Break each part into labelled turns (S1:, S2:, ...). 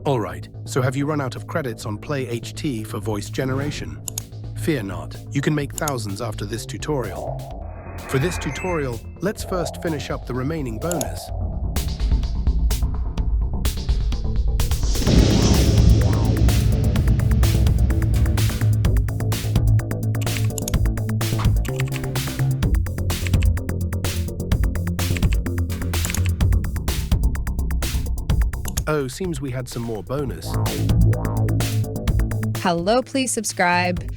S1: Alright, so have you run out of credits on PlayHT for voice generation? Fear not, you can make thousands after this tutorial. For this tutorial, let's first finish up the remaining bonus. Oh, seems we had some more bonus.
S2: Hello, please subscribe.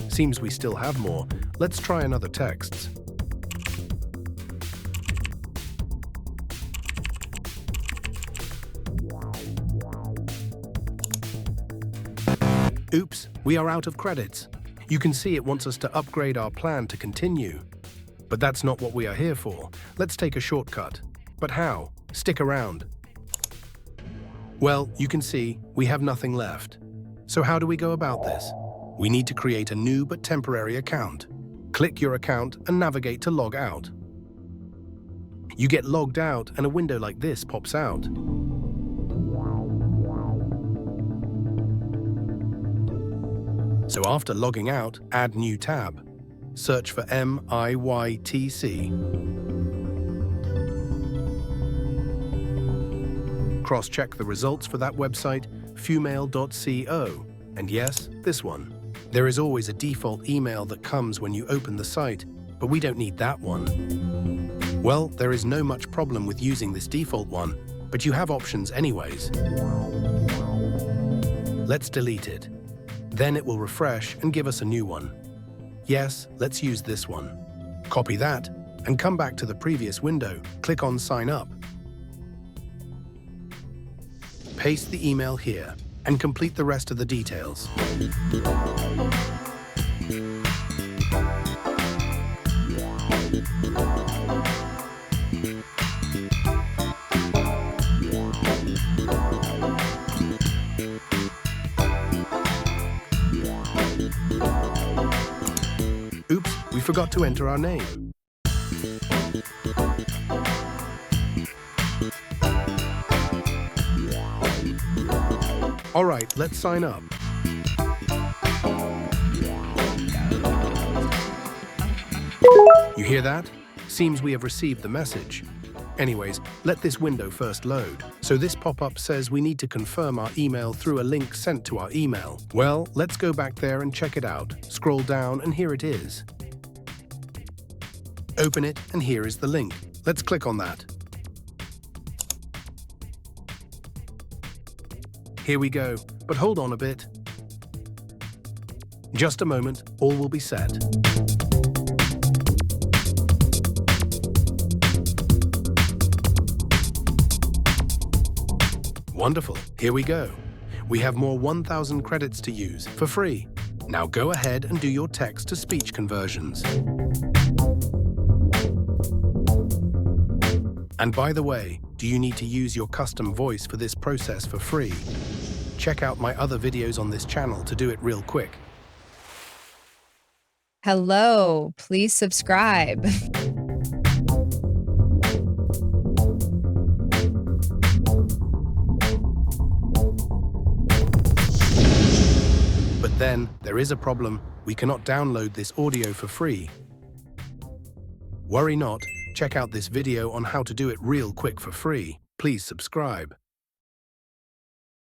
S1: Seems we still have more. Let's try another text. Oops, we are out of credits. You can see it wants us to upgrade our plan to continue. But that's not what we are here for. Let's take a shortcut. But how? Stick around. Well, you can see we have nothing left. So how do we go about this? We need to create a new but temporary account. Click your account and navigate to log out. You get logged out and a window like this pops out. So after logging out, add new tab. Search for MIYTC. Cross-check the results for that website, fumale.co. And yes, this one. There is always a default email that comes when you open the site, but we don't need that one. Well, there is no much problem with using this default one, but you have options anyways. Let's delete it. Then it will refresh and give us a new one. Yes, let's use this one. Copy that and come back to the previous window. Click on Sign Up. Paste the email here and complete the rest of the details. Oops, we forgot to enter our name. All right, let's sign up. You hear that? Seems we have received the message. Anyways, let this window first load. So this pop-up says we need to confirm our email through a link sent to our email. Well, let's go back there and check it out. Scroll down and here it is. Open it and here is the link. Let's click on that. Here we go, but hold on a bit. Just a moment, all will be set. Wonderful, here we go. We have more 1,000 credits to use for free. Now go ahead and do your text-to-speech conversions. And by the way, do you need to use your custom voice for this process for free? Check out my other videos on this channel to do it real quick.
S2: Hello, please subscribe.
S1: But then, there is a problem. We cannot download this audio for free. Worry not, check out this video on how to do it real quick for free. Please subscribe.